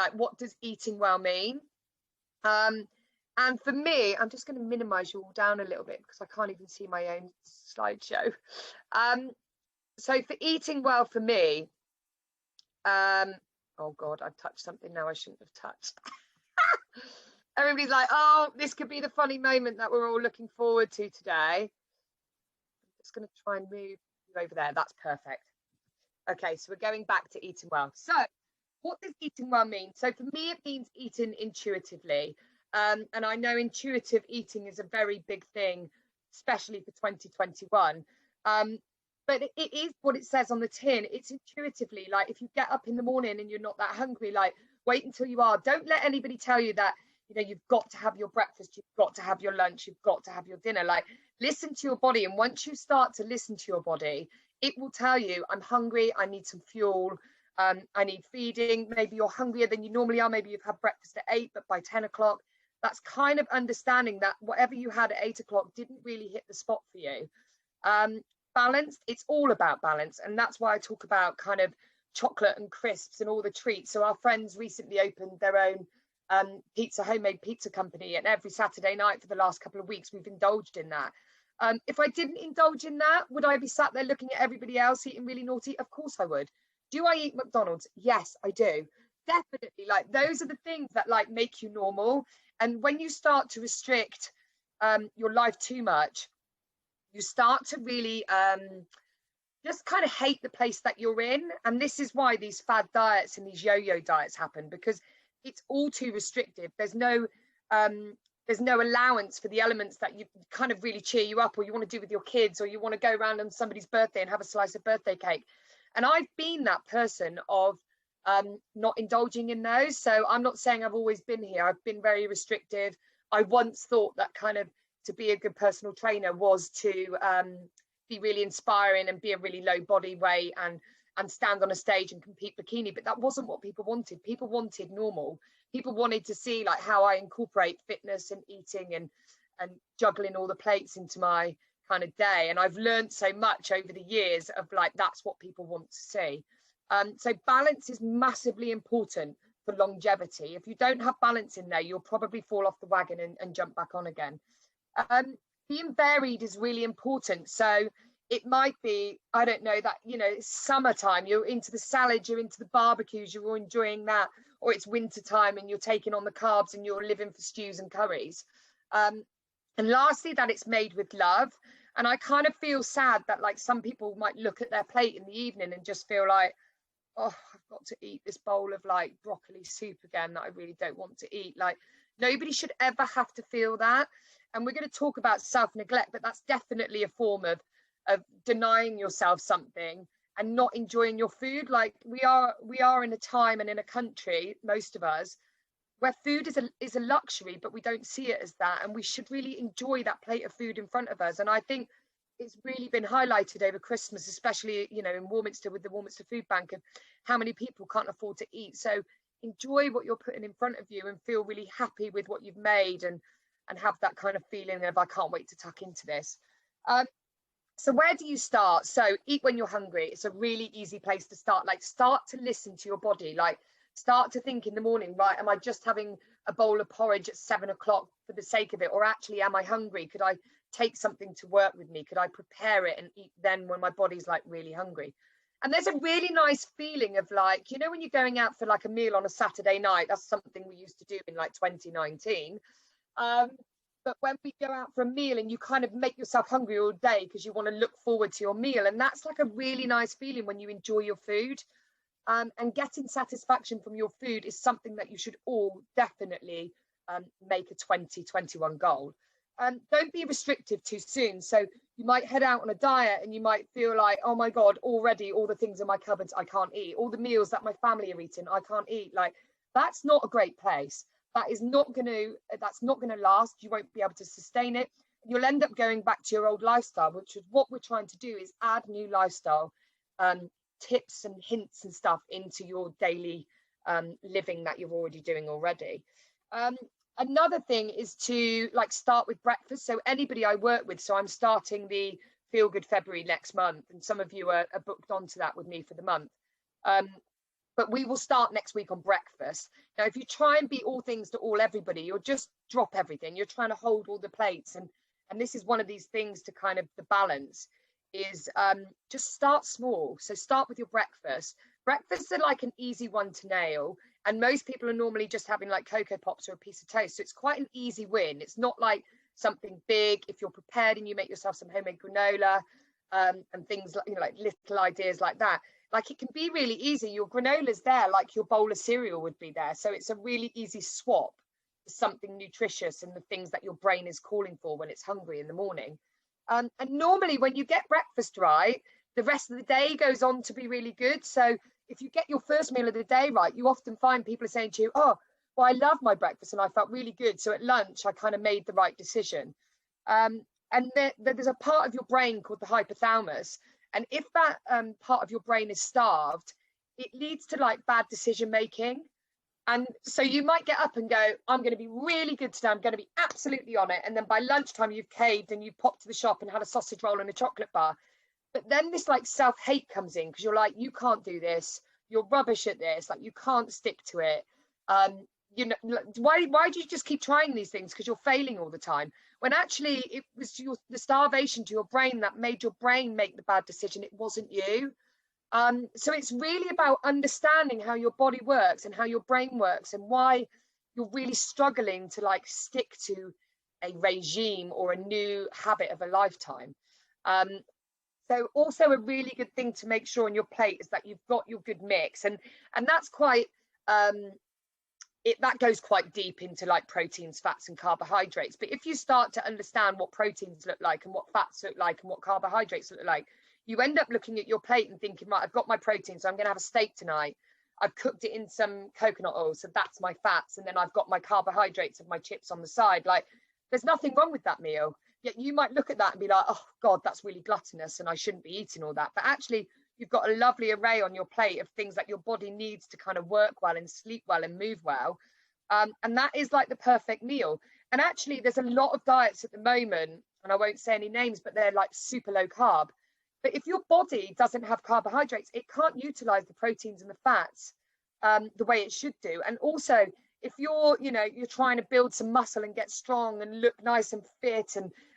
like, what does eating well mean? And for me, I'm just going to minimize you all down a little bit because I can't even see my own slideshow. So for eating well for me, oh God, I've touched something now I shouldn't have touched. Everybody's like, oh, this could be the funny moment that we're all looking forward to today. I'm just going to try and move you over there. That's perfect. Okay, so we're going back to eating well. So what does eating well mean? So for me, it means eating intuitively. And I know intuitive eating is a very big thing, especially for 2021. But it is what it says on the tin. It's intuitively, like, if you get up in the morning and you're not that hungry, like, wait until you are. Don't let anybody tell you that, you know, you've got to have your breakfast, you've got to have your lunch, you've got to have your dinner. Like, listen to your body. And once you start to listen to your body, it will tell you, I'm hungry, I need some fuel, I need feeding. Maybe you're hungrier than you normally are. Maybe you've had breakfast at 8, but by 10 o'clock, that's kind of understanding that whatever you had at 8 o'clock didn't really hit the spot for you. Balanced, it's all about balance. And that's why I talk about kind of chocolate and crisps and all the treats. So our friends recently opened their own homemade pizza company, and every Saturday night for the last couple of weeks we've indulged in that. If I didn't indulge in that, would I be sat there looking at everybody else eating really naughty? Of course I would. Do I eat McDonald's? Yes, I do. Definitely. Like, those are the things that, like, make you normal. And when you start to restrict your life too much, you start to really just kind of hate the place that you're in. And this is why these fad diets and these yo-yo diets happen, because it's all too restrictive. There's no allowance for the elements that you kind of really cheer you up, or you want to do with your kids, or you want to go around on somebody's birthday and have a slice of birthday cake. And I've been that person of not indulging in those. So I'm not saying I've always been here. I've been very restrictive. I once thought that kind of to be a good personal trainer was to be really inspiring and be a really low body weight and stand on a stage and compete bikini. But that wasn't what people wanted. People wanted normal. People wanted to see, like, how I incorporate fitness and eating and juggling all the plates into my kind of day. And I've learned so much over the years of, like, that's what people want to see. So balance is massively important for longevity. If you don't have balance in there, you'll probably fall off the wagon and jump back on again. Being varied is really important. So it might be, I don't know, that, you know, it's summertime, you're into the salad, you're into the barbecues, you're enjoying that, or it's winter time and you're taking on the carbs and you're living for stews and curries. And lastly, that it's made with love. And I kind of feel sad that, like, some people might look at their plate in the evening and just feel like, oh, I've got to eat this bowl of, like, broccoli soup again that I really don't want to eat. Like, nobody should ever have to feel that. And we're going to talk about self-neglect, but that's definitely a form of denying yourself something and not enjoying your food. Like, we are in a time and in a country, most of us, where food is a luxury, but we don't see it as that. And we should really enjoy that plate of food in front of us. And I think it's really been highlighted over Christmas, especially, you know, in Warminster with the Warminster Food Bank, of how many people can't afford to eat. So enjoy what you're putting in front of you and feel really happy with what you've made, and have that kind of feeling of, I can't wait to tuck into this. So where do you start? So eat when you're hungry. It's a really easy place to start. Like, start to listen to your body. Like, start to think in the morning, right, am I just having a bowl of porridge at 7 o'clock for the sake of it? Or actually, am I hungry? Could I take something to work with me? Could I prepare it and eat then when my body's, like, really hungry? And there's a really nice feeling of, like, you know, when you're going out for, like, a meal on a Saturday night, that's something we used to do in, like, 2019. But when we go out for a meal and you kind of make yourself hungry all day because you want to look forward to your meal, and that's, like, a really nice feeling when you enjoy your food. And getting satisfaction from your food is something that you should all definitely make a 2021 goal. Don't be restrictive too soon. So you might head out on a diet and you might feel like, oh my God, already all the things in my cupboards I can't eat. All the meals that my family are eating, I can't eat. Like, that's not a great place. That's not going to last. You won't be able to sustain it. You'll end up going back to your old lifestyle, which is what we're trying to do, is add new lifestyle tips and hints and stuff into your daily living that you're already doing already. Another thing is to, like, start with breakfast. So anybody I work with, so I'm starting the Feel Good February next month, and some of you are booked onto that with me for the month. but we will start next week on breakfast. Now, if you try and be all things to all everybody, you'll just drop everything. You're trying to hold all the plates. And this is one of these things to kind of the balance is just start small. So start with your breakfast. Breakfasts are like an easy one to nail. And most people are normally just having like Cocoa Pops or a piece of toast. So it's quite an easy win. It's not like something big. If you're prepared and you make yourself some homemade granola and things like, like little ideas like that, like it can be really easy. Your granola's there, like your bowl of cereal would be there. So it's a really easy swap for something nutritious and the things that your brain is calling for when it's hungry in the morning. And normally when you get breakfast right, the rest of the day goes on to be really good. So if you get your first meal of the day right, you often find people are saying to you, oh, well, I love my breakfast and I felt really good. So at lunch, I kind of made the right decision. And there's a part of your brain called the hypothalamus. And if that part of your brain is starved, it leads to like bad decision making. And so you might get up and go, I'm going to be really good today. I'm going to be absolutely on it. And then by lunchtime, you've caved and you've popped to the shop and had a sausage roll and a chocolate bar. But then this like self-hate comes in because you're like, you can't do this. You're rubbish at this. Like you can't stick to it. You know, why do you just keep trying these things? Because you're failing all the time. When actually it was the starvation to your brain that made your brain make the bad decision. It wasn't you. So it's really about understanding how your body works and how your brain works and why you're really struggling to like stick to a regime or a new habit of a lifetime. So also a really good thing to make sure on your plate is that you've got your good mix, and that's quite that goes quite deep into like proteins, fats and carbohydrates. But if you start to understand what proteins look like and what fats look like and what carbohydrates look like, you end up looking at your plate and thinking, right, I've got my protein, so I'm going to have a steak tonight. I've cooked it in some coconut oil, so that's my fats, and then I've got my carbohydrates of my chips on the side. Like there's nothing wrong with that meal. Yet you might look at that and be like, oh God, that's really gluttonous and I shouldn't be eating all that. But actually, you've got a lovely array on your plate of things that your body needs to kind of work well and sleep well and move well. And that is like the perfect meal. And actually, there's a lot of diets at the moment, and I won't say any names, but they're like super low carb. But if your body doesn't have carbohydrates, it can't utilize the proteins and the fats the way it should do. And also, if you're trying to build some muscle and get strong and look nice and fit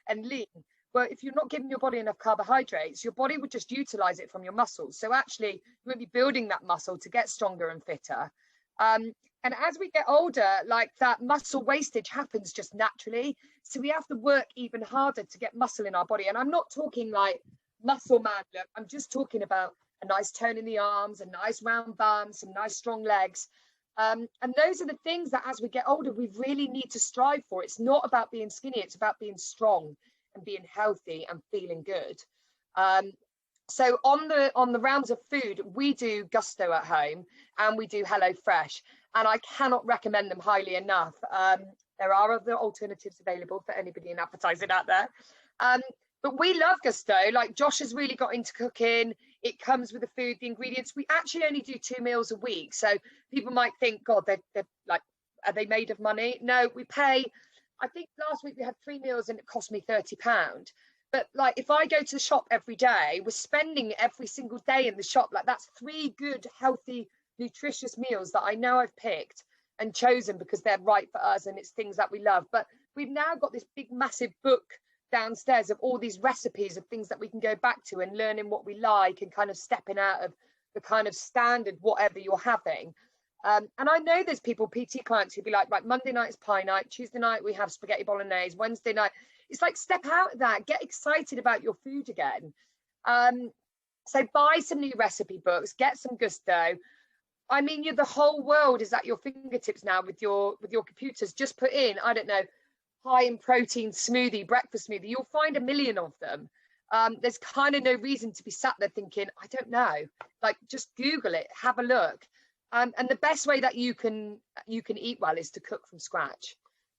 and lean, well, if you're not giving your body enough carbohydrates, your body would just utilize it from your muscles. So actually, you won't be building that muscle to get stronger and fitter. And as we get older, like that muscle wastage happens just naturally. So we have to work even harder to get muscle in our body. And I'm not talking like muscle man look. I'm just talking about a nice tone in the arms, a nice round bum, some nice strong legs. And those are the things that as we get older, we really need to strive for. It's not about being skinny. It's about being strong and being healthy and feeling good. So on the realms of food, we do Gusto at home and we do Hello Fresh, and I cannot recommend them highly enough. There are other alternatives available for anybody in advertising out there. But we love Gusto. Like Josh has really got into cooking. It comes with the food, the ingredients. We actually only do 2 meals a week. So people might think, God, they're like, are they made of money? No, we pay. I think last week we had 3 meals and it cost me £30. But like, if I go to the shop every day, we're spending every single day in the shop. Like that's 3 good, healthy, nutritious meals that I know I've picked and chosen because they're right for us and it's things that we love. But we've now got this big, massive book downstairs of all these recipes of things that we can go back to and learning what we like and kind of stepping out of the kind of standard whatever you're having. And I know there's people, PT clients, who'd be like, right, Monday night is pie night, Tuesday night we have spaghetti bolognese, Wednesday night. It's like, step out of that, get excited about your food again. So buy some new recipe books, get some Gusto. I mean, the whole world is at your fingertips now with your computers. Just put in, I don't know, high in protein smoothie, breakfast smoothie. You'll find a million of them. There's kind of no reason to be sat there thinking, I don't know. Like, just Google it, have a look. And the best way that you can eat well is to cook from scratch.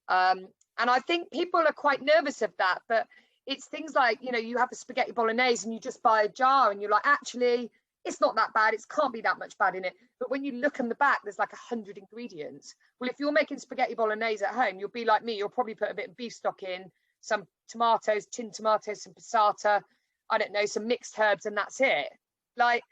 And I think people are quite nervous of that, but it's things like, you have a spaghetti bolognese and you just buy a jar and you're like, actually, it's not that bad. It can't be that much bad in it. But when you look on the back, there's like 100 ingredients. Well, if you're making spaghetti bolognese at home, you'll be like me. You'll probably put a bit of beef stock in, some tomatoes, tinned tomatoes, some passata, I don't know, some mixed herbs, and that's it. Like,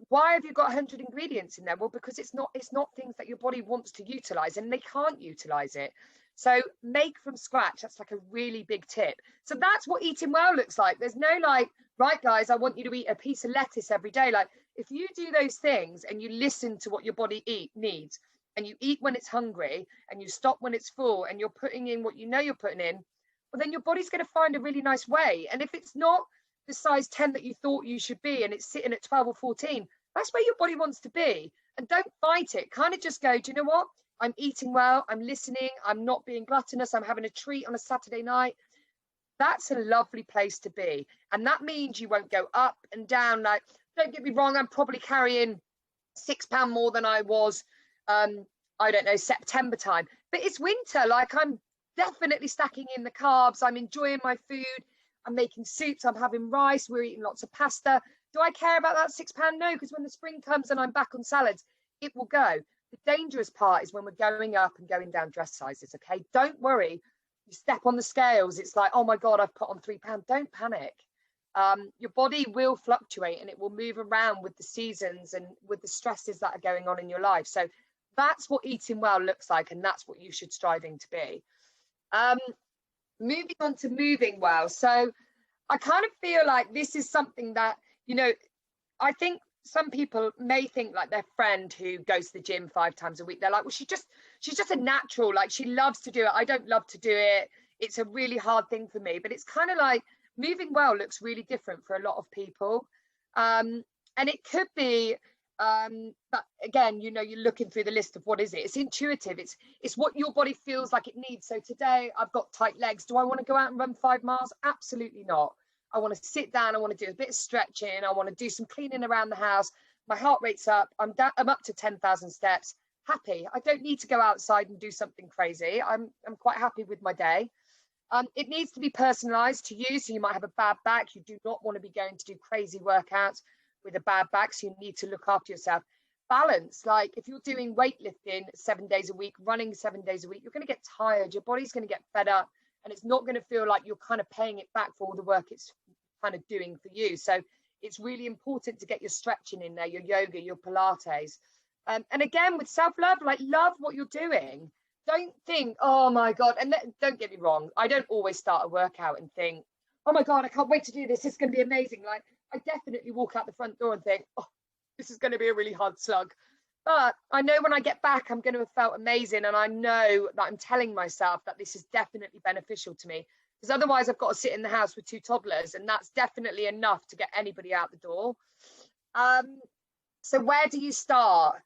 why have you got 100 ingredients in there? Well, because it's not things that your body wants to utilize, and they can't utilize it. So make from scratch. That's like a really big tip. So that's what eating well looks like. There's no like, right guys, I want you to eat a piece of lettuce every day. Like, if you do those things and you listen to what your body needs, and you eat when it's hungry and you stop when it's full, and you're putting in what you know you're putting in, well, then your body's going to find a really nice way. And if it's not the size 10 that you thought you should be, and it's sitting at 12 or 14, that's where your body wants to be. And don't fight it. Kind of just go, do you know what? I'm eating well, I'm listening, I'm not being gluttonous, I'm having a treat on a Saturday night. That's a lovely place to be. And that means you won't go up and down. Like, don't get me wrong, I'm probably carrying £6 more than I was, I don't know, September time. But it's winter. Like, I'm definitely stacking in the carbs. I'm enjoying my food. I'm making soups. I'm having rice. We're eating lots of pasta. Do I care about that £6? No, because when the spring comes and I'm back on salads, it will go. The dangerous part is when we're going up and going down dress sizes, okay? Don't worry. You step on the scales, it's like, oh my God, I've put on £3. Don't panic. Your body will fluctuate and it will move around with the seasons and with the stresses that are going on in your life. So that's what eating well looks like, and that's what you should striving to be. Moving on to moving well. So I kind of feel like this is something that, you know, I think some people may think like their friend who goes to the gym 5 times a week, they're like, well, she's just a natural, like she loves to do it. I don't love to do it. It's a really hard thing for me. But it's kind of like moving well looks really different for a lot of people. And it could be, but again, you know, you're looking through the list of what is it? It's intuitive. It's what your body feels like it needs. So today I've got tight legs. Do I want to go out and run 5 miles? Absolutely not. I want to sit down. I want to do a bit of stretching. I want to do some cleaning around the house. My heart rate's up. I'm up to 10,000 steps. Happy. I don't need to go outside and do something crazy. I'm quite happy with my day. It needs to be personalized to you. So you might have a bad back. You do not want to be going to do crazy workouts with a bad back. So you need to look after yourself. Balance. Like if you're doing weightlifting 7 days a week, running 7 days a week, you're going to get tired. Your body's going to get fed up. And it's not going to feel like you're kind of paying it back for all the work it's kind of doing for you. So it's really important to get your stretching in there, your yoga, your Pilates. And again, with self-love, like love what you're doing. Don't think, oh my God. And don't get me wrong. I don't always start a workout and think, oh my God, I can't wait to do this. It's going to be amazing. Like I definitely walk out the front door and think, oh, this is going to be a really hard slug. But I know when I get back, I'm going to have felt amazing. And I know that I'm telling myself that this is definitely beneficial to me, because otherwise I've got to sit in the house with 2 toddlers, and that's definitely enough to get anybody out the door. So where do you start?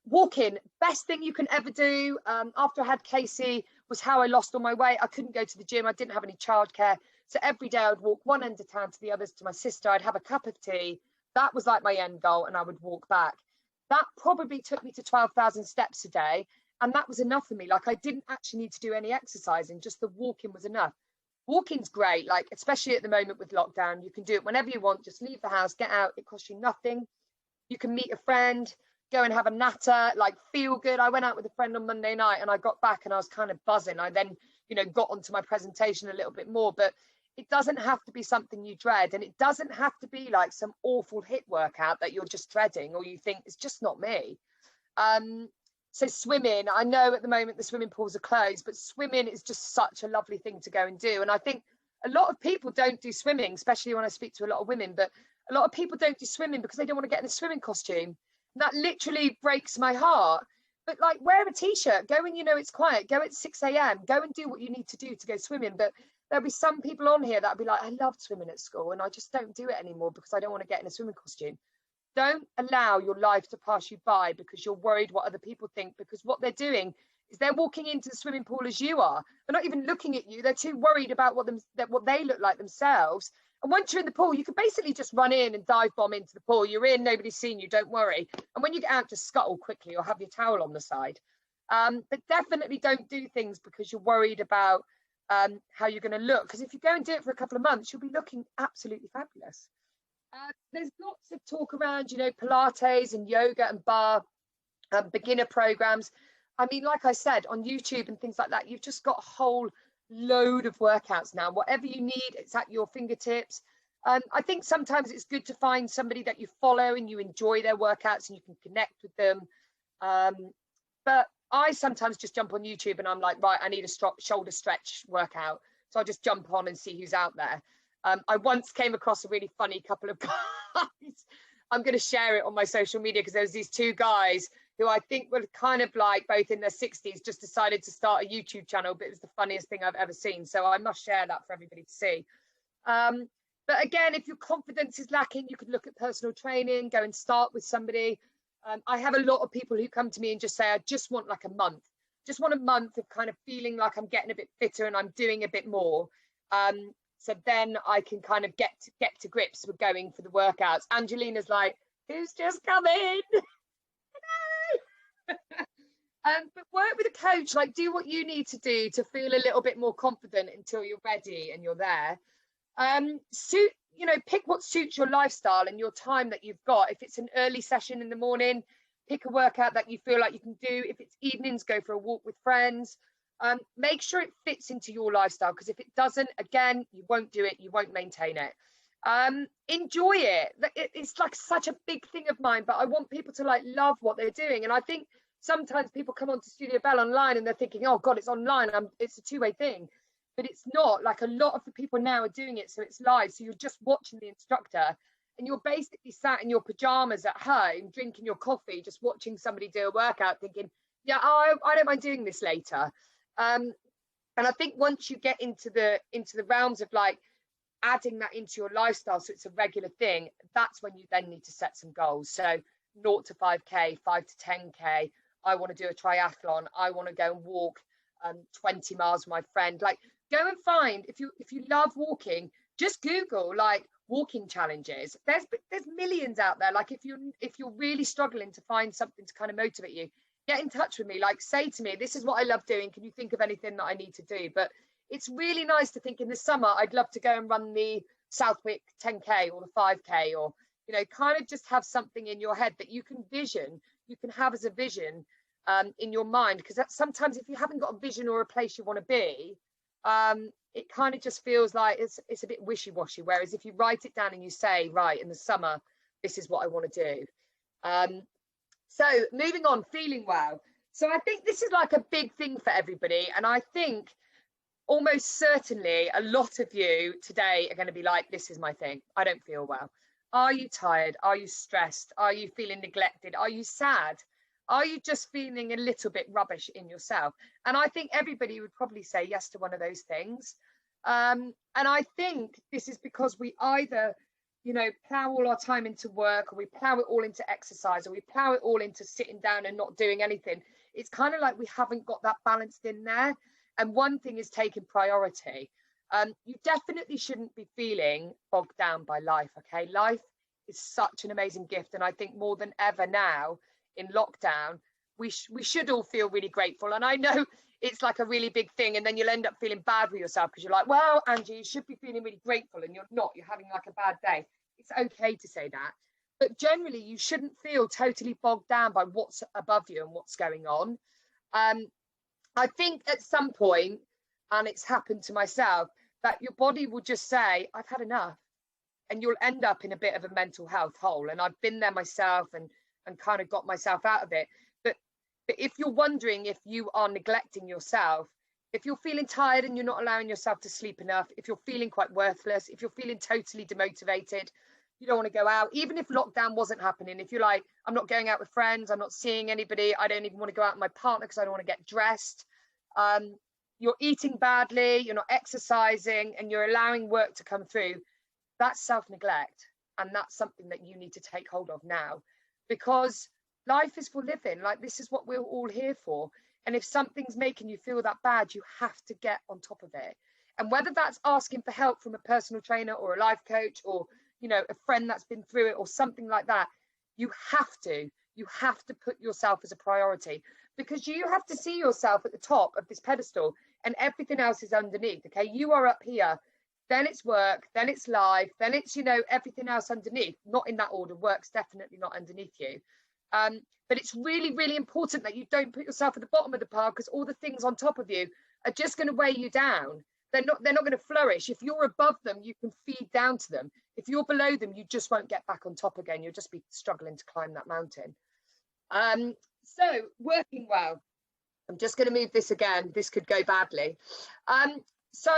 Walking, best thing you can ever do. After I had Casey was how I lost all my weight. I couldn't go to the gym. I didn't have any childcare. So every day I'd walk one end of town to the others to my sister. I'd have a cup of tea. That was like my end goal, and I would walk back. That probably took me to 12,000 steps a day. And that was enough for me. Like I didn't actually need to do any exercising, just the walking was enough. Walking's great, like especially at the moment with lockdown. You can do it whenever you want. Just leave the house, get out. It costs you nothing. You can meet a friend, go and have a natter, like feel good. I went out with a friend on Monday night and I got back and I was kind of buzzing. I then, you know, got onto my presentation a little bit more, but it doesn't have to be something you dread, and it doesn't have to be like some awful HIIT workout that you're just dreading or you think it's just not me. So swimming, I know at the moment the swimming pools are closed, but swimming is just such a lovely thing to go and do. And I think a lot of people don't do swimming, especially when I speak to a lot of women, but a lot of people don't do swimming because they don't want to get in a swimming costume. And that literally breaks my heart. But like, wear a t-shirt, go when you know it's quiet, go at 6 a.m, go and do what you need to do to go swimming. But there'll be some people on here that'll be like, I loved swimming at school and I just don't do it anymore because I don't want to get in a swimming costume. Don't allow your life to pass you by because you're worried what other people think, because what they're doing is they're walking into the swimming pool as you are. They're not even looking at you. They're too worried about what they look like themselves. And once you're in the pool, you can basically just run in and dive bomb into the pool. You're in, nobody's seen you, don't worry. And when you get out, just scuttle quickly or have your towel on the side. But definitely don't do things because you're worried about how you're going to look. Because if you go and do it for a couple of months, you'll be looking absolutely fabulous. There's lots of talk around, you know, Pilates and yoga and bar beginner programs. I mean, like I said, on YouTube and things like that, you've just got a whole load of workouts now. Whatever you need, it's at your fingertips. I think sometimes it's good to find somebody that you follow and you enjoy their workouts and you can connect with them. But I sometimes just jump on YouTube and I'm like, right, I need a shoulder stretch workout. So I just jump on and see who's out there. I once came across a really funny couple of guys. I'm going to share it on my social media because there was these two guys who I think were kind of like both in their 60s, just decided to start a YouTube channel, but it was the funniest thing I've ever seen. So I must share that for everybody to see. But again, if your confidence is lacking, you could look at personal training, go and start with somebody. I have a lot of people who come to me and just say, I just want like a month, just want a month of kind of feeling like I'm getting a bit fitter and I'm doing a bit more. So then I can kind of get to grips with going for the workouts. Angelina's like, who's just come in? But work with a coach, like do what you need to do to feel a little bit more confident until you're ready and you're there. Pick what suits your lifestyle and your time that you've got. If it's an early session in the morning, pick a workout that you feel like you can do. If it's evenings, go for a walk with friends. Make sure it fits into your lifestyle, because if it doesn't, again, you won't do it, you won't maintain it. Enjoy it. It's like such a big thing of mine, but I want people to like love what they're doing. And I think sometimes people come onto Studio Belle online and they're thinking, oh God, it's online, it's a two-way thing. But it's not. Like a lot of the people now are doing it, so it's live. So you're just watching the instructor and you're basically sat in your pajamas at home, drinking your coffee, just watching somebody do a workout thinking, yeah, I don't mind doing this later. And I think once you get into the realms of like adding that into your lifestyle, so it's a regular thing, that's when you then need to set some goals. So 0 to 5K, 5 to 10K. I want to do a triathlon. I want to go and walk 20 miles with my friend. Like, go and find, if you love walking, just Google like walking challenges. There's millions out there. Like if you're really struggling to find something to kind of motivate you, get in touch with me. Like, say to me, this is what I love doing, can you think of anything that I need to do? But it's really nice to think in the summer I'd love to go and run the Southwick 10K or the 5K, or kind of just have something in your head that you can have as a vision in your mind, because that's sometimes if you haven't got a vision or a place you want to be, it kind of just feels like it's a bit wishy-washy. Whereas if you write it down and you say, right, in the summer, this is what I want to do. So moving on, feeling well. So I think this is like a big thing for everybody. And I think almost certainly a lot of you today are going to be like, this is my thing. I don't feel well. Are you tired? Are you stressed? Are you feeling neglected? Are you sad? Are you just feeling a little bit rubbish in yourself? And I think everybody would probably say yes to one of those things. And I think this is because we either, plow all our time into work, or we plow it all into exercise, or we plow it all into sitting down and not doing anything. It's kind of like we haven't got that balanced in there. And one thing is taking priority. You definitely shouldn't be feeling bogged down by life. Okay, life is such an amazing gift. And I think more than ever now, in lockdown, we should all feel really grateful. And I know it's like a really big thing, and then you'll end up feeling bad with yourself because you're like, well, Angie, you should be feeling really grateful, and you're not. You're having like a bad day. It's okay to say that, but generally you shouldn't feel totally bogged down by what's above you and what's going on. I think at some point, and it's happened to myself, that your body will just say, I've had enough, and you'll end up in a bit of a mental health hole. And I've been there myself and kind of got myself out of it. But if you're wondering if you are neglecting yourself, if you're feeling tired and you're not allowing yourself to sleep enough, if you're feeling quite worthless, if you're feeling totally demotivated, you don't want to go out, even if lockdown wasn't happening, if you're like, I'm not going out with friends, I'm not seeing anybody, I don't even want to go out with my partner because I don't want to get dressed, you're eating badly, you're not exercising, and you're allowing work to come through, that's self-neglect. And that's something that you need to take hold of now, because life is for living. Like, this is what we're all here for. And if something's making you feel that bad, you have to get on top of it. And whether that's asking for help from a personal trainer or a life coach, or a friend that's been through it or something like that, you have to put yourself as a priority, because you have to see yourself at the top of this pedestal and everything else is underneath. Okay, you are up here, then it's work, then it's life, then it's everything else underneath. Not in that order. Work's definitely not underneath you, but it's really, really important that you don't put yourself at the bottom of the pile, because all the things on top of you are just going to weigh you down. they're not going to flourish. If you're above them, you can feed down to them. If you're below them, you just won't get back on top again. You'll just be struggling to climb that mountain. So working well. I'm just going to move this again. This could go badly. So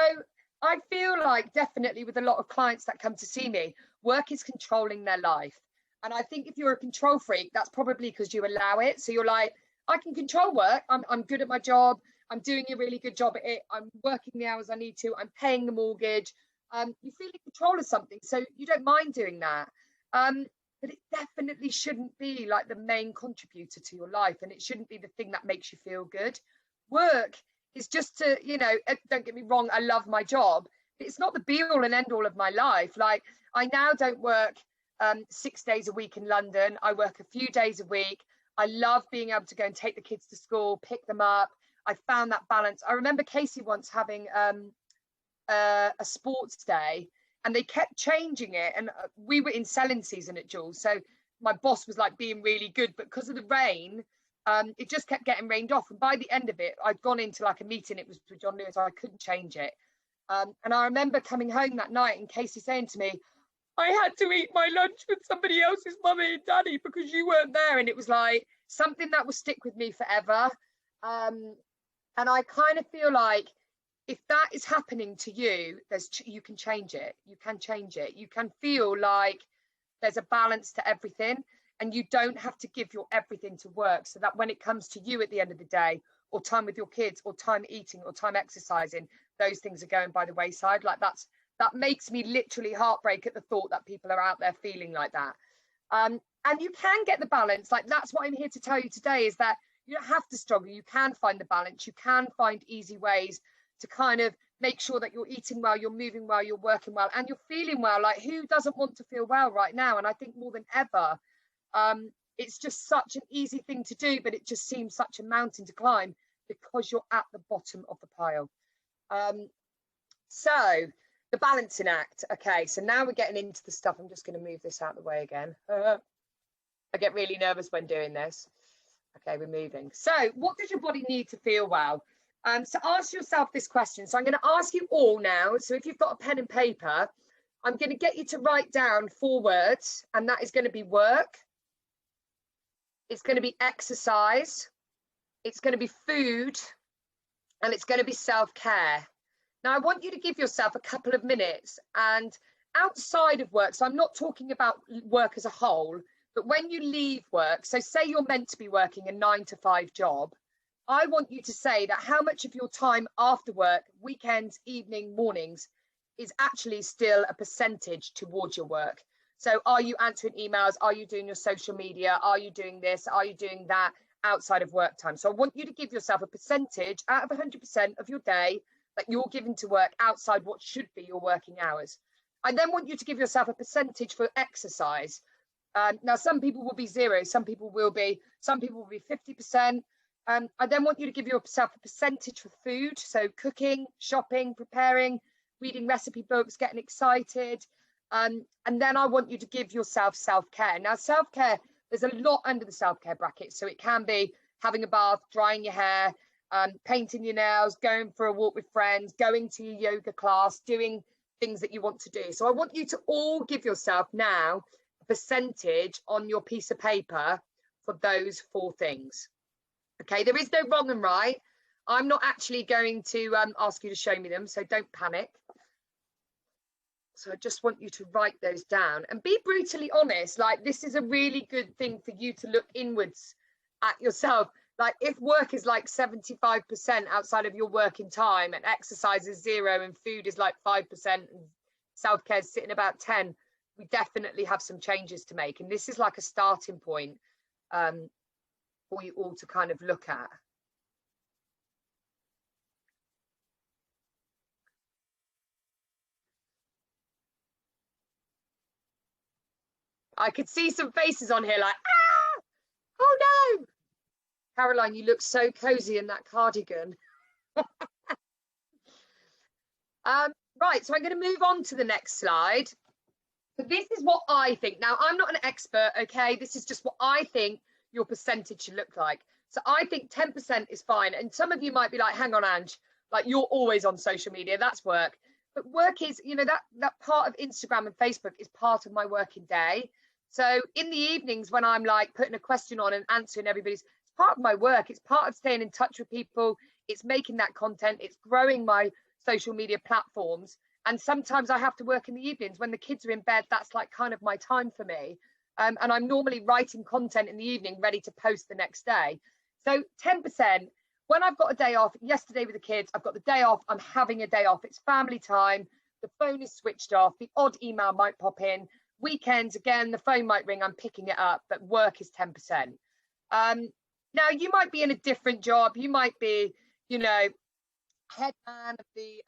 I feel like definitely with a lot of clients that come to see me, work is controlling their life. And I think if you're a control freak, that's probably because you allow it. So you're like, I can control work. I'm good at my job. I'm doing a really good job at it. I'm working the hours I need to. I'm paying the mortgage. You feel in control of something, so you don't mind doing that. But it definitely shouldn't be like the main contributor to your life, and it shouldn't be the thing that makes you feel good. Work is just to, you know, don't get me wrong, I love my job, but it's not the be all and end all of my life. Like, I now don't work 6 days a week in London. I work a few days a week. I love being able to go and take the kids to school, pick them up. I found that balance. I remember Casey once having a sports day, and they kept changing it, and we were in selling season at Jules, so my boss was like being really good, but because of the rain, it just kept getting rained off, and by the end of it, I'd gone into like a meeting, it was with John Lewis, I couldn't change it. And I remember coming home that night and Casey saying to me, I had to eat my lunch with somebody else's mummy and daddy because you weren't there. And it was like something that will stick with me forever. And I kind of feel like if that is happening to you, you can change it. You can change it. You can feel like there's a balance to everything, and you don't have to give your everything to work, so that when it comes to you at the end of the day, or time with your kids, or time eating, or time exercising, those things are going by the wayside. Like that makes me literally heartbreak at the thought that people are out there feeling like that. And you can get the balance. Like, that's what I'm here to tell you today, is that you don't have to struggle. You can find the balance. You can find easy ways to kind of make sure that you're eating well, you're moving well, you're working well, and you're feeling well. Like, who doesn't want to feel well right now? And I think more than ever, it's just such an easy thing to do, but it just seems such a mountain to climb because you're at the bottom of the pile. So the balancing act. Okay, so now we're getting into the stuff. I'm just going to move this out of the way again. I get really nervous when doing this. Okay, we're moving. So what does your body need to feel well? So ask yourself this question. So I'm going to ask you all now. So if you've got a pen and paper, I'm going to get you to write down 4 words, and that is going to be work. It's going to be exercise. It's going to be food, and it's going to be self-care. Now, I want you to give yourself a couple of minutes, and outside of work, so I'm not talking about work as a whole, but when you leave work, so say you're meant to be working a 9-to-5 job, I want you to say that how much of your time after work, weekends, evening, mornings, is actually still a percentage towards your work. So are you answering emails? Are you doing your social media? Are you doing this? Are you doing that outside of work time? So I want you to give yourself a percentage out of 100% of your day that you're giving to work outside what should be your working hours. I then want you to give yourself a percentage for exercise. Now, some people will be 0, some people will be 50%. I then want you to give yourself a percentage for food, so cooking, shopping, preparing, reading recipe books, getting excited. And then I want you to give yourself self-care. Now, self-care, there's a lot under the self-care bracket. So it can be having a bath, drying your hair, painting your nails, going for a walk with friends, going to your yoga class, doing things that you want to do. So I want you to all give yourself now a percentage on your piece of paper for those 4 things. Okay, there is no wrong and right. I'm not actually going to ask you to show me them, so don't panic. So I just want you to write those down and be brutally honest. Like, this is a really good thing for you to look inwards at yourself. Like, if work is like 75% outside of your working time, and exercise is 0, and food is like 5%, and self-care is sitting about 10, we definitely have some changes to make. And this is like a starting point for you all to kind of look at. I could see some faces on here like, ah, oh no. Caroline, you look so cozy in that cardigan. Right, so I'm going to move on to the next slide. So this is what I think. Now, I'm not an expert, okay? This is just what I think your percentage should look like. So I think 10% is fine. And some of you might be like, hang on, Ange, Like, you're always on social media, that's work. But work is, you know, that part of Instagram and Facebook is part of my working day. So in the evenings when I'm like putting a question on and answering everybody's, it's part of my work. It's part of staying in touch with people. It's making that content. It's growing my social media platforms. And sometimes I have to work in the evenings when the kids are in bed. That's like kind of my time for me. And I'm normally writing content in the evening, ready to post the next day. So 10%. When I've got a day off, yesterday with the kids, I've got the day off, I'm having a day off. It's family time. The phone is switched off. The odd email might pop in. Weekends, again, the phone might ring. I'm picking it up, but work is 10%. Now, you might be in a different job. You might be, you know, head man of the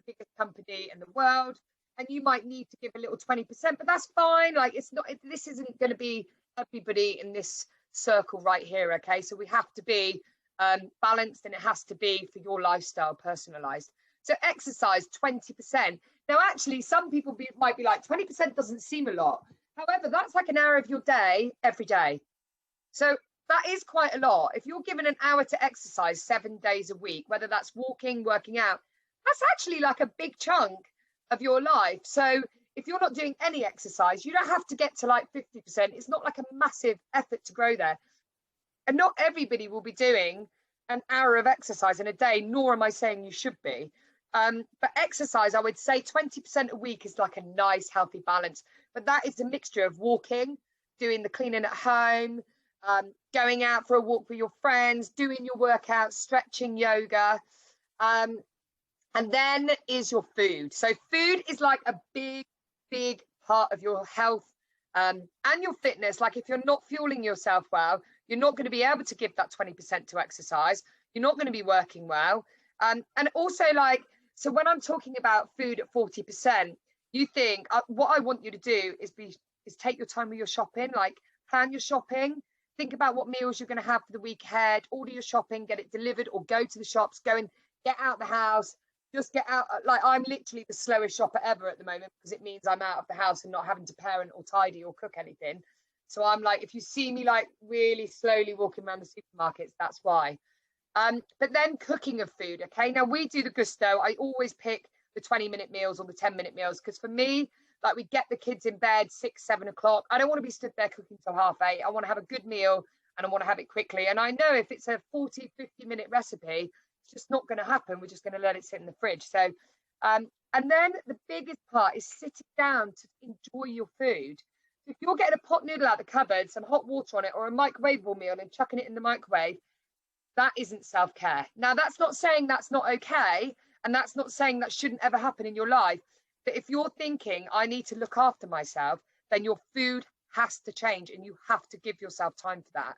biggest company in the world, and you might need to give a little 20%, but that's fine. Like, it's not, this isn't going to be everybody in this circle right here. Okay, so we have to be balanced, and it has to be for your lifestyle, personalized. So exercise 20%. Now, actually, some people might be like, 20% doesn't seem a lot. However, that's like an hour of your day every day. So that is quite a lot. If you're given an hour to exercise 7 days a week, whether that's walking, working out, that's actually like a big chunk of your life. So if you're not doing any exercise, you don't have to get to like 50%. It's not like a massive effort to grow there. And not everybody will be doing an hour of exercise in a day, nor am I saying you should be. But exercise, I would say 20% a week is like a nice, healthy balance. But that is a mixture of walking, doing the cleaning at home, going out for a walk with your friends, doing your workouts, stretching, yoga. And then is your food. So food is like a big, big part of your health and your fitness. Like, if you're not fueling yourself well, you're not going to be able to give that 20% to exercise. You're not going to be working well. And also, like, so when I'm talking about food at 40%, you think what I want you to do is take your time with your shopping, like plan your shopping, think about what meals you're going to have for the week ahead, order your shopping, get it delivered, or go to the shops, go and get out the house, just get out. Like, I'm literally the slowest shopper ever at the moment, because it means I'm out of the house and not having to parent or tidy or cook anything. So I'm like, if you see me like really slowly walking around the supermarkets, that's why. But then cooking of food, okay? Now, we do the gusto. I always pick the 20-minute meals or the 10-minute meals, because for me, like, we get the kids in bed 6, 7 o'clock. I don't want to be stood there cooking till 8:30. I want to have a good meal, and I want to have it quickly. And I know if it's a 40, 50-minute recipe, it's just not going to happen. We're just going to let it sit in the fridge. So, and then the biggest part is sitting down to enjoy your food. If you're getting a pot noodle out of the cupboard, some hot water on it, or a microwavable meal and chucking it in the microwave, that isn't self-care. Now, that's not saying that's not okay, and that's not saying that shouldn't ever happen in your life. But if you're thinking, I need to look after myself, then your food has to change, and you have to give yourself time for that.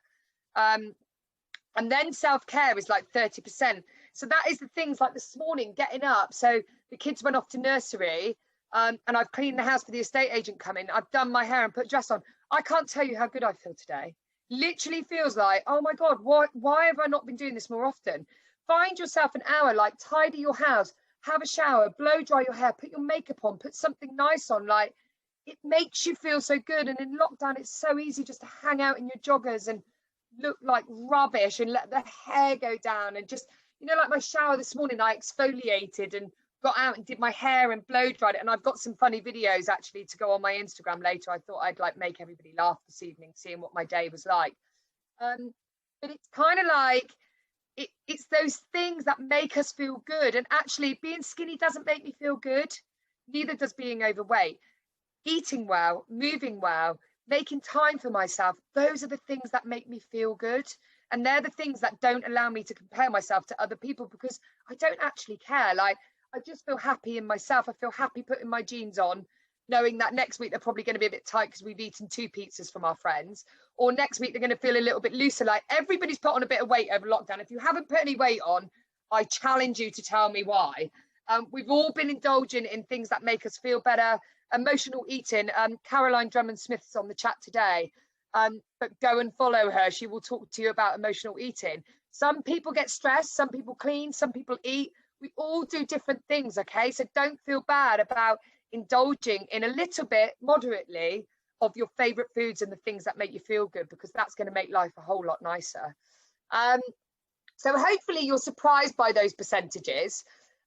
And then self-care is like 30%. So that is the things like this morning, getting up. So the kids went off to nursery, and I've cleaned the house for the estate agent coming. I've done my hair and put a dress on. I can't tell you how good I feel today. Literally feels like, oh my God, why have I not been doing this more often? Find yourself an hour, like tidy your house, have a shower, blow dry your hair, put your makeup on, put something nice on. Like, it makes you feel so good. And in lockdown, it's so easy just to hang out in your joggers and look like rubbish and let the hair go down. And just, you know, like my shower this morning, I exfoliated and got out and did my hair and blow dried it. And I've got some funny videos actually to go on my Instagram later. I thought I'd like make everybody laugh this evening, seeing what my day was like. But it's kind of like, it's those things that make us feel good. And actually, being skinny doesn't make me feel good. Neither does being overweight. Eating well, moving well, making time for myself, those are the things that make me feel good. And they're the things that don't allow me to compare myself to other people, because I don't actually care. Like, I just feel happy in myself. I feel happy putting my jeans on, knowing that next week they're probably going to be a bit tight because we've eaten 2 pizzas from our friends. Or next week they're going to feel a little bit looser. Like, everybody's put on a bit of weight over lockdown. If you haven't put any weight on, I challenge you to tell me why. We've all been indulging in things that make us feel better. Emotional eating. Caroline Drummond-Smith's on the chat today. But go and follow her. She will talk to you about emotional eating. Some people get stressed. Some people clean. Some people eat. We all do different things, okay? So don't feel bad about indulging in a little bit, moderately, of your favorite foods and the things that make you feel good, because that's going to make life a whole lot nicer. So hopefully you're surprised by those percentages.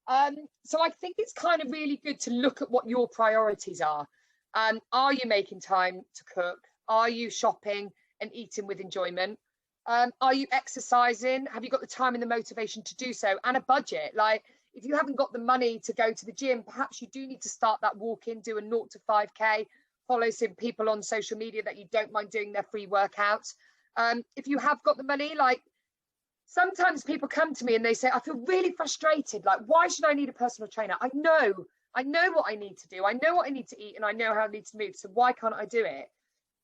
So I think it's kind of really good to look at what your priorities are. Are you making time to cook? Are you shopping and eating with enjoyment? Are you exercising? Have you got the time and the motivation to do so? And a budget. Like, if you haven't got the money to go to the gym, perhaps you do need to start that walk in, do a 0 to 5K, follow some people on social media that you don't mind doing their free workouts. If you have got the money, like, sometimes people come to me and they say, I feel really frustrated. Like, why should I need a personal trainer? I know what I need to do. I know what I need to eat and I know how I need to move. So why can't I do it?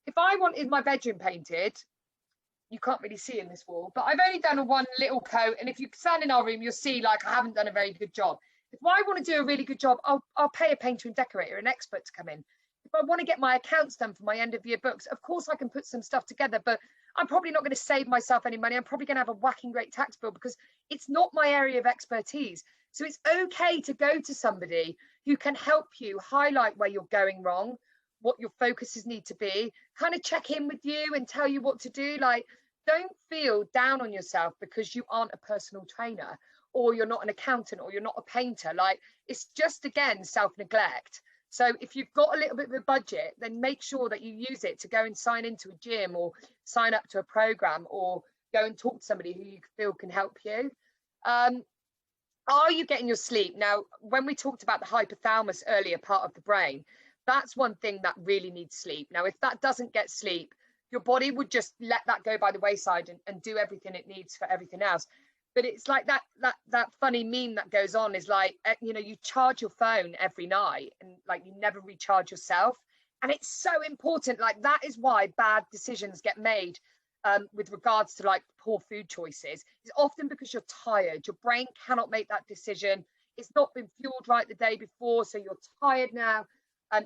If I wanted my bedroom painted, you can't really see in this wall, but I've only done a one little coat. And if you stand in our room, you'll see like I haven't done a very good job. If I want to do a really good job, I'll pay a painter and decorator, an expert to come in. If I want to get my accounts done for my end of year books, of course I can put some stuff together, but I'm probably not going to save myself any money. I'm probably going to have a whacking great tax bill because it's not my area of expertise. So it's okay to go to somebody who can help you highlight where you're going wrong, what your focuses need to be, kind of check in with you and tell you what to do. Like, don't feel down on yourself because you aren't a personal trainer or you're not an accountant or you're not a painter. Like, it's just, again, self-neglect. So if you've got a little bit of a budget, then make sure that you use it to go and sign into a gym or sign up to a program or go and talk to somebody who you feel can help you. Are you getting your sleep? Now, when we talked about the hypothalamus earlier, part of the brain, that's one thing that really needs sleep. Now, if that doesn't get sleep, your body would just let that go by the wayside and do everything it needs for everything else. But it's like that funny meme that goes on is like, you know, you charge your phone every night and like you never recharge yourself. And it's so important. Like, that is why bad decisions get made with regards to like poor food choices. It's often because you're tired. Your brain cannot make that decision. It's not been fueled right the day before. So you're tired now.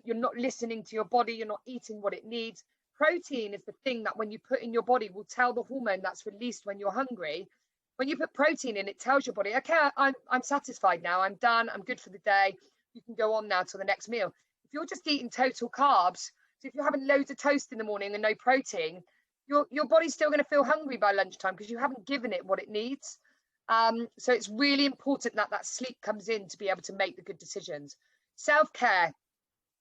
You're not listening to your body. You're not eating what it needs. Protein is the thing that when you put in your body will tell the hormone that's released when you're hungry. When you put protein in, it tells your body, okay, I'm satisfied now. I'm done. I'm good for the day. You can go on now to the next meal. If you're just eating total carbs, so if you're having loads of toast in the morning and no protein, your body's still going to feel hungry by lunchtime because you haven't given it what it needs. So it's really important that that sleep comes in to be able to make the good decisions. Self-care,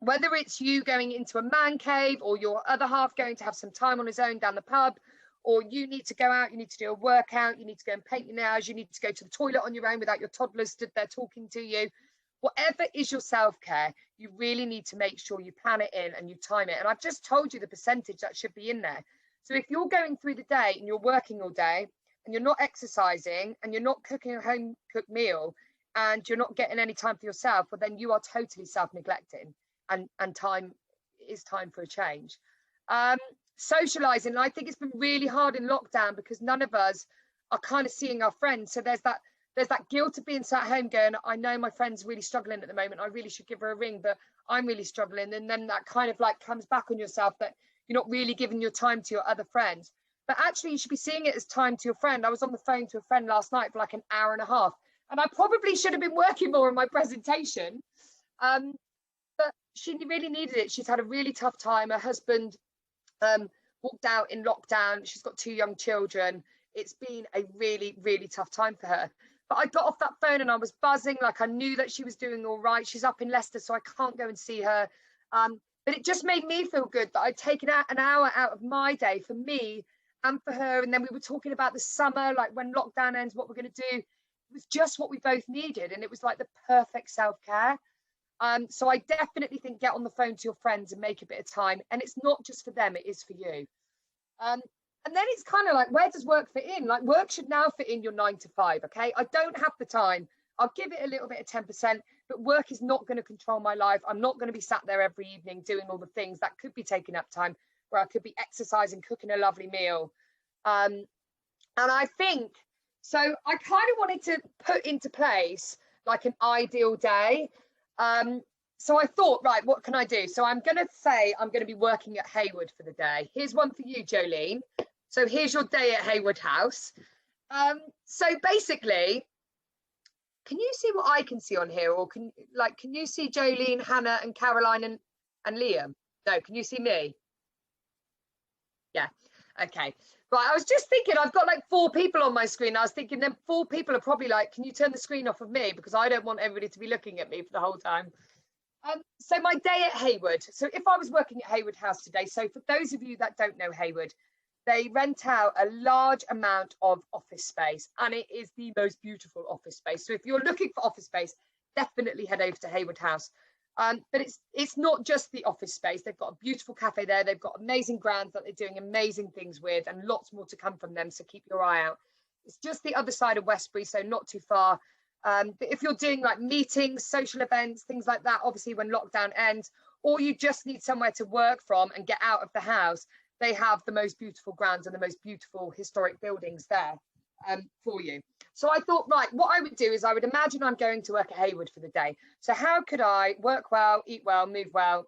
whether it's you going into a man cave or your other half going to have some time on his own down the pub, or you need to go out, you need to do a workout, you need to go and paint your nails, you need to go to the toilet on your own without your toddlers stood there talking to you. Whatever is your self-care, you really need to make sure you plan it in and you time it. And I've just told you the percentage that should be in there. So if you're going through the day and you're working all day and you're not exercising and you're not cooking a home cooked meal and you're not getting any time for yourself, well, then you are totally self-neglecting, and time is time for a change. Socializing, I think it's been really hard in lockdown because none of us are kind of seeing our friends. So there's that guilt of being sat at home going, I know my friend's really struggling at the moment. I really should give her a ring, but I'm really struggling. And then that kind of like comes back on yourself that you're not really giving your time to your other friends. But actually, you should be seeing it as time to your friend. I was on the phone to a friend last night for like an hour and a half, and I probably should have been working more on my presentation. But she really needed it. She's had a really tough time. Her husband walked out in lockdown. She's got 2 young children. It's been a really, really tough time for her. But I got off that phone and I was buzzing, like I knew that she was doing all right. She's up in Leicester, so I can't go and see her. But it just made me feel good that I'd taken out an hour out of my day for me and for her. And then we were talking about the summer, like when lockdown ends, what we're going to do. It was just what we both needed. And it was like the perfect self-care. So I definitely think get on the phone to your friends and make a bit of time. And it's not just for them, it is for you. And then it's kind of like, where does work fit in? Like, work should now fit in your 9 to 5, okay? I don't have the time. I'll give it a little bit of 10%, but work is not going to control my life. I'm not going to be sat there every evening doing all the things that could be taking up time, where I could be exercising, cooking a lovely meal. And I think, so I kind of wanted to put into place like an ideal day. So I thought, right, what can I do? So I'm going to say I'm going to be working at Hayward for the day. Here's one for you, Jolene. So here's your day at Hayward House. So basically, can you see what I can see on here? Or can you see Jolene, Hannah and Caroline and Liam? No, can you see me? Yeah. Okay. Right, I was just thinking, I've got like 4 people on my screen. I was thinking then 4 people are probably like, can you turn the screen off of me? Because I don't want everybody to be looking at me for the whole time. So my day at Hayward. So if I was working at Hayward House today, so for those of you that don't know Hayward, they rent out a large amount of office space, and it is the most beautiful office space. So if you're looking for office space, definitely head over to Hayward House. But it's not just the office space. They've got a beautiful cafe there. They've got amazing grounds that they're doing amazing things with, and lots more to come from them. So keep your eye out. It's just the other side of Westbury, so not too far. But if you're doing like meetings, social events, things like that, obviously when lockdown ends, or you just need somewhere to work from and get out of the house, they have the most beautiful grounds and the most beautiful historic buildings there for you. So I thought, right, what I would do is I would imagine I'm going to work at Hayward for the day. So how could I work well, eat well, move well,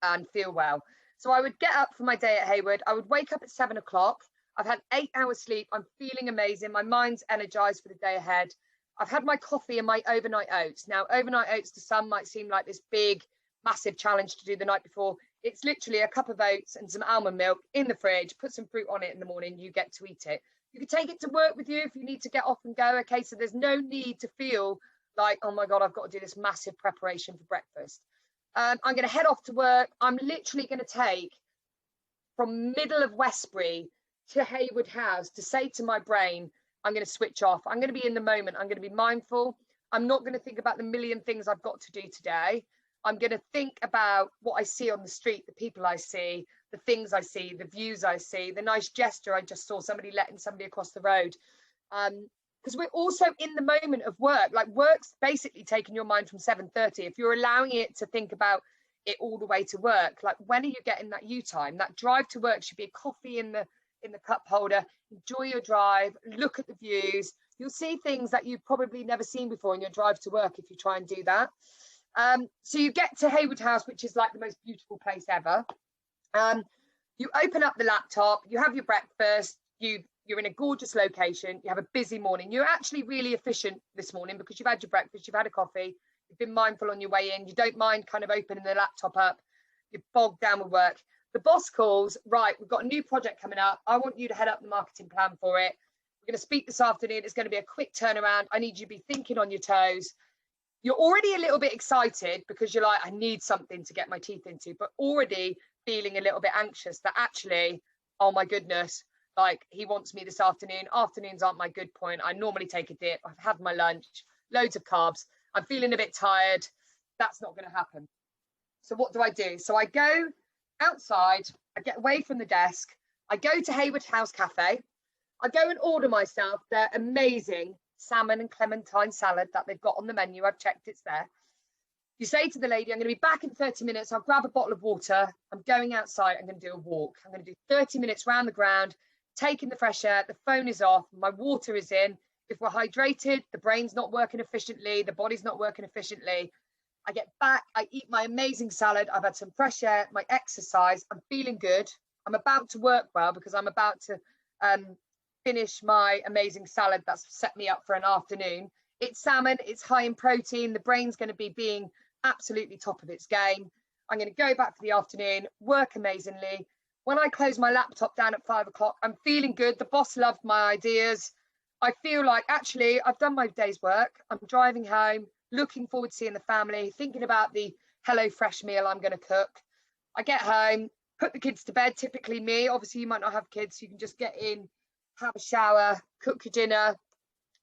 and feel well? So I would get up for my day at Hayward. I would wake up at 7 o'clock. I've had 8 hours sleep. I'm feeling amazing. My mind's energized for the day ahead. I've had my coffee and my overnight oats. Now, overnight oats to some might seem like this big, massive challenge to do the night before. It's literally a cup of oats and some almond milk in the fridge, put some fruit on it in the morning, you get to eat it. You can take it to work with you if you need to get off and go. Okay, so there's no need to feel like, oh my God, I've got to do this massive preparation for breakfast. I'm going to head off to work. I'm literally going to take from middle of Westbury to Hayward House to say to my brain, I'm going to switch off. I'm going to be in the moment. I'm going to be mindful. I'm not going to think about the million things I've got to do today. I'm going to think about what I see on the street, the people I see, the things I see, the views I see, the nice gesture I just saw, somebody letting somebody across the road. Because we're also in the moment of work. Like work's basically taking your mind from 7:30. If you're allowing it to think about it all the way to work, like when are you getting that you time? That drive to work should be a coffee in the cup holder. Enjoy your drive, look at the views. You'll see things that you've probably never seen before in your drive to work if you try and do that. So you get to Hayward House, which is like the most beautiful place ever. You open up the laptop, you have your breakfast, you're in a gorgeous location, you have a busy morning. You're actually really efficient this morning because you've had your breakfast, you've had a coffee, you've been mindful on your way in, you don't mind kind of opening the laptop up, you're bogged down with work. The boss calls, right, we've got a new project coming up. I want you to head up the marketing plan for it. We're going to speak this afternoon. It's going to be a quick turnaround. I need you to be thinking on your toes. You're already a little bit excited because you're like, I need something to get my teeth into, but already feeling a little bit anxious that actually, oh my goodness, like he wants me this afternoon. Afternoons aren't my good point. I normally take a dip. I've had my lunch, loads of carbs. I'm feeling a bit tired. That's not going to happen. So what do? So I go outside, I get away from the desk, I go to Hayward House Cafe, I go and order myself their amazing salmon and clementine salad that they've got on the menu. I've checked, it's there. You say to the lady, I'm going to be back in 30 minutes. I'll grab a bottle of water. I'm going outside. I'm going to do a walk. I'm going to do 30 minutes round the ground, taking the fresh air. The phone is off. My water is in. If we're hydrated, the brain's not working efficiently. The body's not working efficiently. I get back. I eat my amazing salad. I've had some fresh air, my exercise. I'm feeling good. I'm about to work well because I'm about to finish my amazing salad that's set me up for an afternoon. It's salmon, it's high in protein, the brain's going to be being absolutely top of its game. I'm going to go back for the afternoon, work amazingly. When I close my laptop down at 5 o'clock, I'm feeling good. The boss loved my ideas. I feel like actually I've done my day's work. I'm driving home, looking forward to seeing the family, thinking about the HelloFresh meal I'm going to cook. I get home, put the kids to bed, typically me. Obviously you might not have kids, so you can just get in, have a shower, cook your dinner,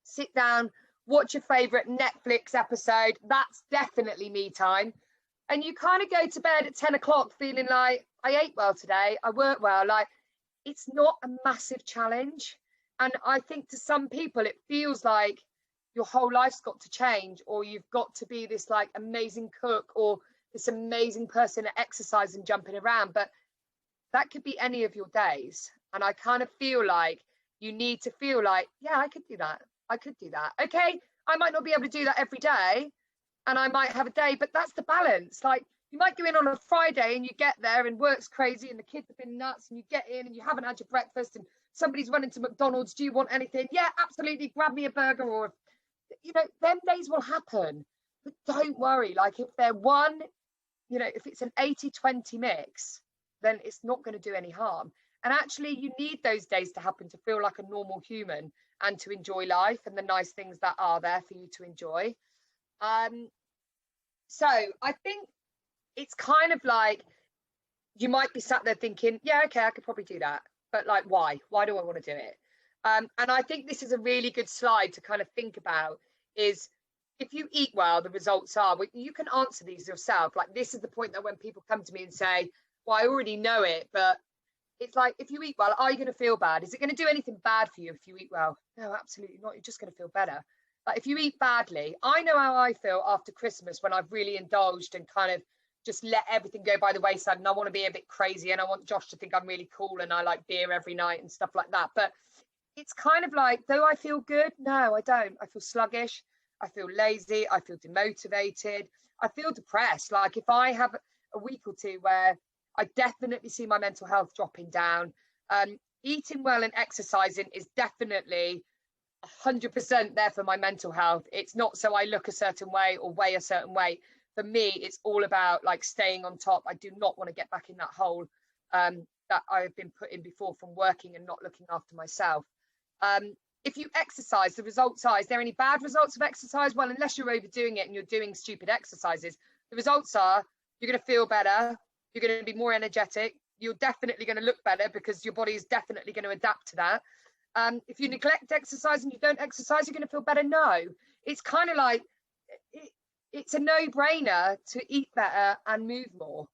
sit down, watch your favorite Netflix episode. That's definitely me time. And you kind of go to bed at 10 o'clock feeling like, I ate well today, I worked well. Like, it's not a massive challenge. And I think to some people, it feels like your whole life's got to change, or you've got to be this like amazing cook or this amazing person at exercise and jumping around. But that could be any of your days. And I kind of feel like you need to feel like, yeah, I could do that. I could do that. Okay, I might not be able to do that every day and I might have a day, but that's the balance. Like you might go in on a Friday and you get there and work's crazy and the kids have been nuts and you get in and you haven't had your breakfast and somebody's running to McDonald's. Do you want anything? Yeah, absolutely. Grab me a burger. Or, you know, them days will happen, but don't worry. Like if they're one, you know, if it's an 80-20 mix, then it's not going to do any harm. And actually, you need those days to happen to feel like a normal human and to enjoy life and the nice things that are there for you to enjoy. So I think it's kind of like, you might be sat there thinking, yeah, okay, I could probably do that. But like, why? Why do I want to do it? And I think this is a really good slide to kind of think about, is if you eat well, the results are, well, you can answer these yourself. Like, this is the point that when people come to me and say, well, I already know it, but it's like, if you eat well, are you going to feel bad? Is it going to do anything bad for you if you eat well? No, absolutely not. You're just going to feel better. Like, if you eat badly, I know how I feel after Christmas when I've really indulged and kind of just let everything go by the wayside, and I want to be a bit crazy and I want Josh to think I'm really cool and I like beer every night and stuff like that. But it's kind of like, though I feel good, no, I don't. I feel sluggish, I feel lazy, I feel demotivated, I feel depressed. Like, if I have a week or two where I definitely see my mental health dropping down, eating well and exercising is definitely 100% there for my mental health. It's not so I look a certain way or weigh a certain way. For me, it's all about like staying on top. I do not want to get back in that hole that I've been put in before from working and not looking after myself. If you exercise, the results are, is there any bad results of exercise? Well, unless you're overdoing it and you're doing stupid exercises, the results are you're going to feel better, you're going to be more energetic, you're definitely going to look better because your body is definitely going to adapt to that. If you neglect exercise and you don't exercise, you're going to feel better. No, it's kind of like, it's a no-brainer to eat better and move more.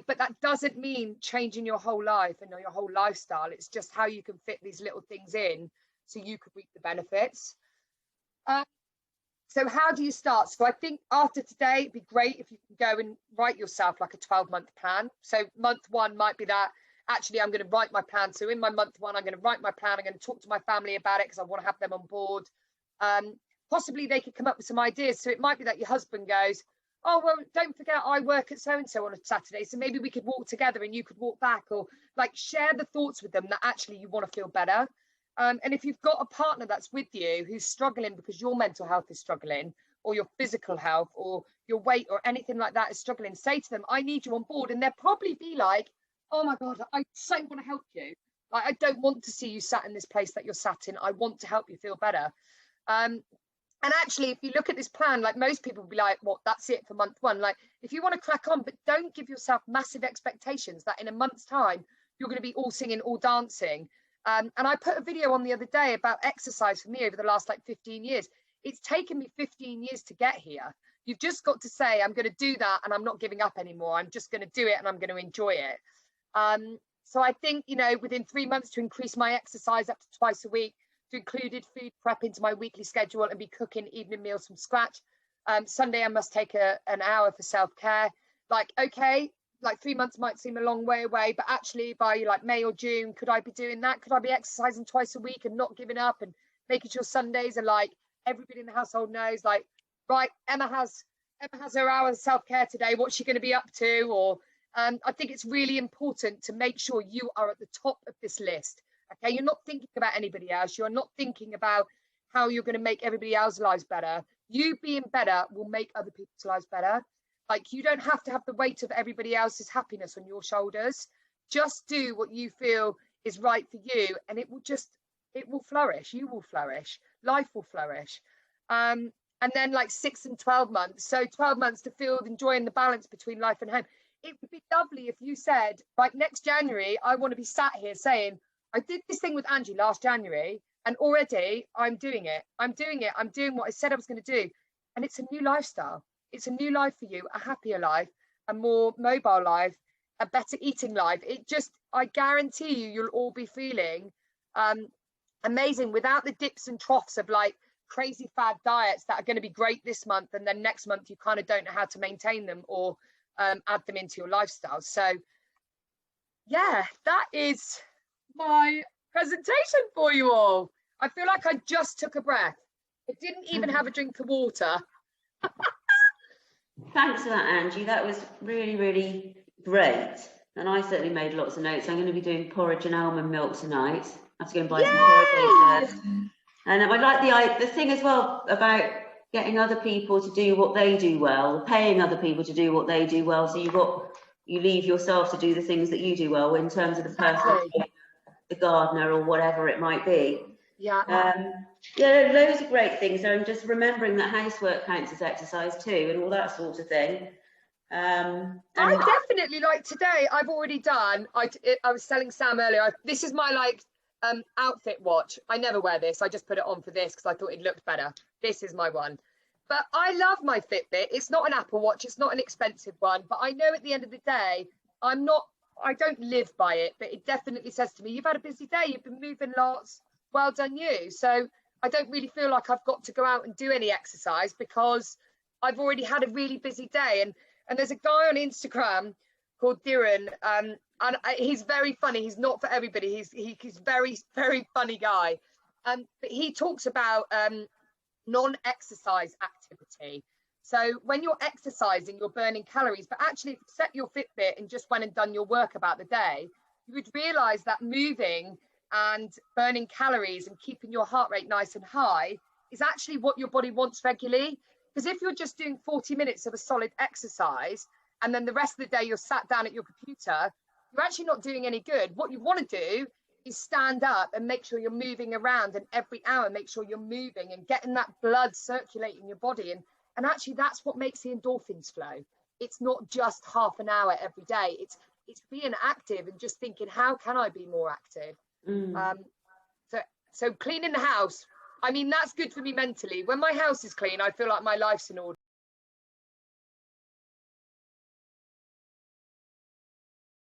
But that doesn't mean changing your whole life and your whole lifestyle. It's just how you can fit these little things in so you could reap the benefits. So how do you start? So I think after today, it'd be great if you can go and write yourself like a 12-month plan. So month one might be that, actually, I'm going to write my plan. So in my month one, I'm going to write my plan. I'm going to talk to my family about it because I want to have them on board. Possibly they could come up with some ideas. So it might be that your husband goes, oh, well, don't forget I work at so-and-so on a Saturday. So maybe we could walk together and you could walk back, or like share the thoughts with them that actually you want to feel better. And if you've got a partner that's with you who's struggling because your mental health is struggling, or your physical health, or your weight, or anything like that is struggling, say to them, I need you on board. And they'll probably be like, oh my God, I so want to help you. Like, I don't want to see you sat in this place that you're sat in. I want to help you feel better. And actually, if you look at this plan, like most people will be like, well, that's it for month one. Like, if you want to crack on, but don't give yourself massive expectations that in a month's time, you're going to be all singing, all dancing. And I put a video on the other day about exercise for me over the last like 15 years. It's taken me 15 years to get here. You've just got to say, I'm going to do that and I'm not giving up anymore. I'm just going to do it and I'm going to enjoy it. So I think, you know, within 3 months to increase my exercise up to twice a week, to included food prep into my weekly schedule and be cooking evening meals from scratch. Sunday, I must take an hour for self-care. Like, okay, like 3 months might seem a long way away, but actually by like May or June, could I be doing that? Could I be exercising twice a week and not giving up and making sure Sundays are like, everybody in the household knows, like, right, Emma has her hour of self-care today. What's she going to be up to? Or I think it's really important to make sure you are at the top of this list. Okay, you're not thinking about anybody else. You're not thinking about how you're going to make everybody else's lives better. You being better will make other people's lives better. Like, you don't have to have the weight of everybody else's happiness on your shoulders. Just do what you feel is right for you, and it will flourish. You will flourish. Life will flourish. And then like 6 and 12 months. So 12 months to feel enjoying the balance between life and home. It would be lovely if you said, like, next January, I want to be sat here saying, I did this thing with Angie last January and already I'm doing it. I'm doing what I said I was going to do. And it's a new lifestyle. It's a new life for you, a happier life, a more mobile life, a better eating life. I guarantee you'll all be feeling amazing without the dips and troughs of like crazy fad diets that are going to be great this month. And then next month, you kind of don't know how to maintain them or add them into your lifestyle. So yeah, that is my presentation for you all. I feel like I just took a breath. I didn't even have a drink of water. Thanks for that, Angie. That was really, really great. And I certainly made lots of notes. I'm going to be doing porridge and almond milk tonight. I have to go and buy some porridge first. And I like the thing as well about getting other people to do what they do well, paying other people to do what they do well. So you leave yourself to do the things that you do well in terms of the personal gardener or whatever it might be. Yeah. Yeah, loads of great things. So I'm just remembering that housework counts as exercise too, and all that sort of thing. I definitely, like today, I've already done. I was telling Sam earlier. This is my like outfit watch. I never wear this. I just put it on for this because I thought it looked better. This is my one. But I love my Fitbit. It's not an Apple Watch. It's not an expensive one. But I know at the end of the day, I don't live by it. But it definitely says to me, "You've had a busy day. You've been moving lots. Well done, you." So I don't really feel like I've got to go out and do any exercise because I've already had a really busy day. And there's a guy on Instagram called Diran, and he's very funny. He's not for everybody. He's very, very funny guy. But he talks about non-exercise activity. So when you're exercising, you're burning calories, but actually if you set your Fitbit and just went and done your work about the day, you would realize that moving and burning calories and keeping your heart rate nice and high is actually what your body wants regularly. Because if you're just doing 40 minutes of a solid exercise and then the rest of the day you're sat down at your computer, you're actually not doing any good. What you want to do is stand up and make sure you're moving around, and every hour make sure you're moving and getting that blood circulating your body. And actually that's what makes the endorphins flow. It's not just half an hour every day. It's being active and just thinking, how can I be more active? So cleaning the house, I mean, that's good for me mentally. When my house is clean, I feel like my life's in order.